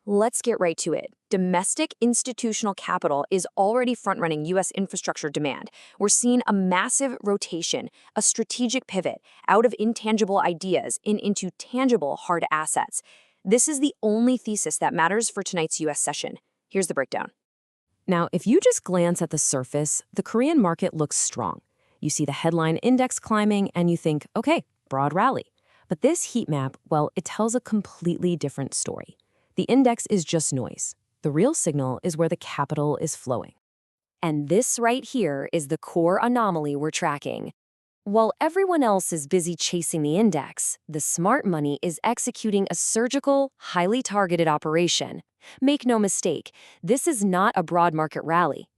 Let's get right to it. Domestic institutional capital is already front-running U.S. infrastructure demand. We're seeing a massive rotation, a strategic pivot out of intangible ideas into tangible hard assets. This is the only thesis that matters for tonight's U.S. session. Here's the breakdown. Now, if you just glance at the surface, the Korean market looks strong. You see the headline index climbing and you think, okay, broad rally. But this heat map, well, it tells a completely different story. The index is just noise. The real signal is where the capital is flowing. And this right here is the core anomaly we're tracking. While everyone else is busy chasing the index, the smart money is executing a surgical, highly targeted operation. Make no mistake, this is not a broad market rally.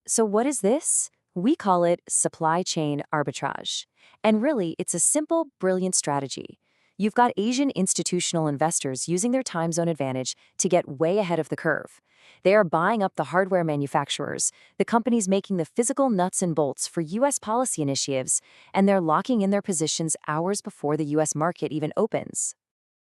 So what is this? We call it supply chain arbitrage. And really, it's a simple, brilliant strategy. You've got Asian institutional investors using their time zone advantage to get way ahead of the curve. They are buying up the hardware manufacturers, the companies making the physical nuts and bolts for U.S. policy initiatives, and they're locking in their positions hours before the U.S. market even opens.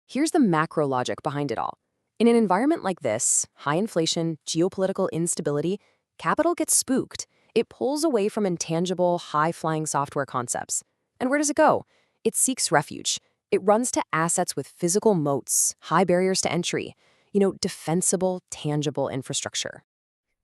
Here's the macro logic behind it all. In an environment like this, high inflation, geopolitical instability, capital gets spooked. It pulls away from intangible, high-flying software concepts. And where does it go? It seeks refuge. It runs to assets with physical moats, high barriers to entry, defensible, tangible infrastructure.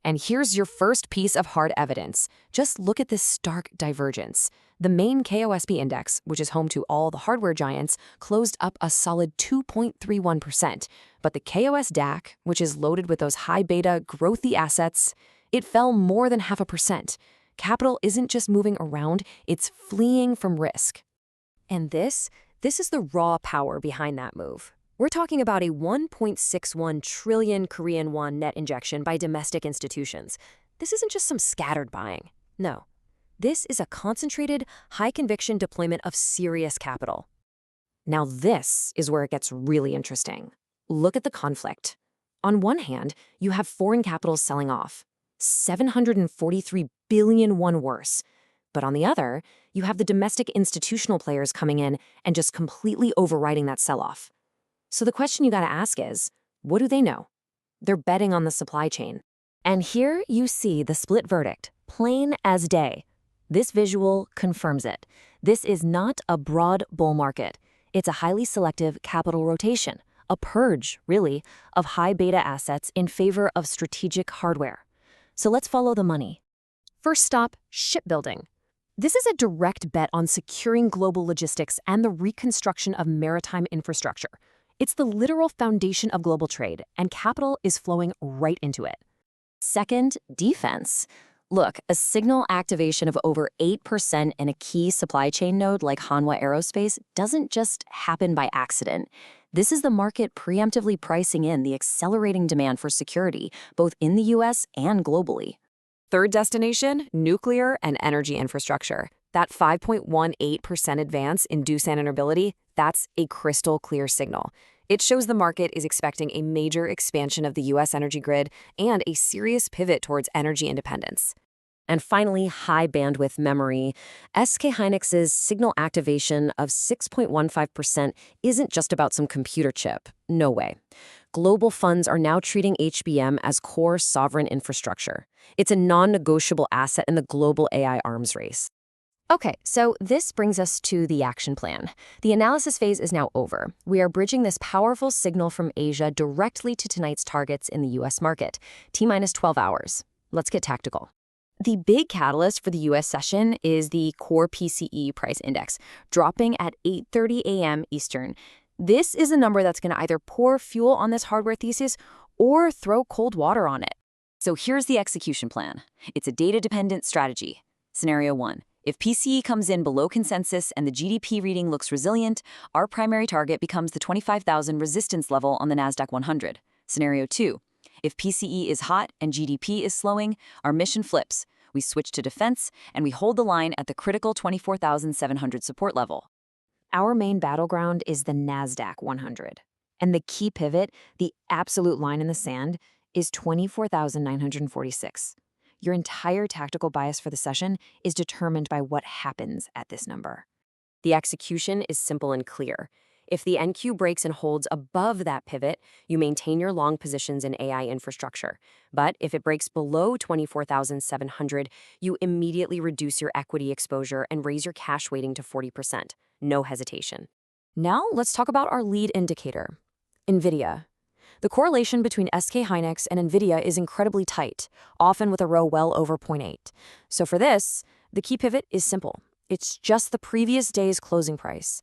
And here's your first piece of hard evidence. Just look at this stark divergence. The main KOSPI index, which is home to all the hardware giants, closed up a solid 2.31%. But the KOS DAC, which is loaded with those high beta, growthy assets, it fell more than 0.5%. Capital isn't just moving around, it's fleeing from risk. And this is the raw power behind that move. We're talking about a 1.61 trillion Korean won net injection by domestic institutions. This isn't just some scattered buying. No. This is a concentrated, high-conviction deployment of serious capital. Now this is where it gets really interesting. Look at the conflict. On one hand, you have foreign capital selling off. 743 billion won worse. But on the other, you have the domestic institutional players coming in and just completely overriding that sell-off. So the question you gotta ask is, what do they know? They're betting on the supply chain. And here you see the split verdict, plain as day. This visual confirms it. This is not a broad bull market. It's a highly selective capital rotation, a purge, really, of high beta assets in favor of strategic hardware. So let's follow the money. First stop, shipbuilding. This is a direct bet on securing global logistics and the reconstruction of maritime infrastructure. It's the literal foundation of global trade, and capital is flowing right into it. Second, defense. Look, a signal activation of over 8% in a key supply chain node like Hanwha Aerospace doesn't just happen by accident. This is the market preemptively pricing in the accelerating demand for security, both in the U.S. and globally. Third destination, nuclear and energy infrastructure. That 5.18% advance in Doosan interoperability, that's a crystal clear signal. It shows the market is expecting a major expansion of the U.S. energy grid and a serious pivot towards energy independence. And finally, high bandwidth memory. SK Hynix's signal activation of 6.15% isn't just about some computer chip. No way. Global funds are now treating HBM as core sovereign infrastructure. It's a non-negotiable asset in the global AI arms race. Okay, so this brings us to the action plan. The analysis phase is now over. We are bridging this powerful signal from Asia directly to tonight's targets in the U.S. market, T-minus 12 hours. Let's get tactical. The big catalyst for the U.S. session is the core PCE price index, dropping at 8:30 a.m. Eastern. This is a number that's going to either pour fuel on this hardware thesis or throw cold water on it. So here's the execution plan. It's a data-dependent strategy. Scenario 1. If PCE comes in below consensus and the GDP reading looks resilient, our primary target becomes the 25,000 resistance level on the NASDAQ 100. Scenario 2. If PCE is hot and GDP is slowing, our mission flips. We switch to defense, and we hold the line at the critical 24,700 support level. Our main battleground is the NASDAQ 100. And the key pivot, the absolute line in the sand, is 24,946. Your entire tactical bias for the session is determined by what happens at this number. The execution is simple and clear. If the NQ breaks and holds above that pivot, you maintain your long positions in AI infrastructure. But if it breaks below 24,700, you immediately reduce your equity exposure and raise your cash weighting to 40%. No hesitation. Now let's talk about our lead indicator, Nvidia. The correlation between SK Hynix and Nvidia is incredibly tight, often with a row well over zero 0.8. So for this, the key pivot is simple. It's just the previous day's closing price.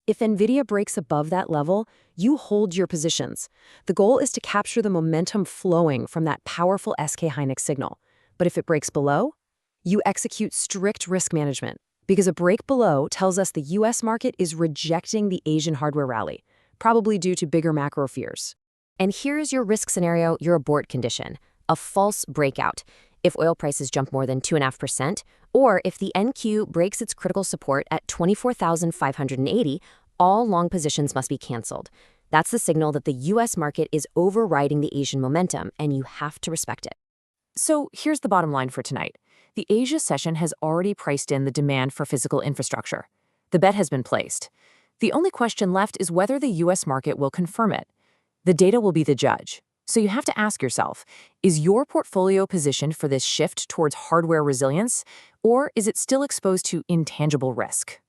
If Nvidia breaks above that level, you hold your positions. The goal is to capture the momentum flowing from that powerful SK Hynix signal. But if it breaks below, you execute strict risk management, because a break below tells us the US market is rejecting the Asian hardware rally, probably due to bigger macro fears. And here's your risk scenario, your abort condition, a false breakout. If oil prices jump more than 2.5%, or if the NQ breaks its critical support at 24,580, all long positions must be canceled. That's the signal that the US market is overriding the Asian momentum, and you have to respect it. So here's the bottom line for tonight. The Asia session has already priced in the demand for physical infrastructure. The bet has been placed. The only question left is whether the US market will confirm it. The data will be the judge. So you have to ask yourself, is your portfolio positioned for this shift towards hardware resilience, or is it still exposed to intangible risk?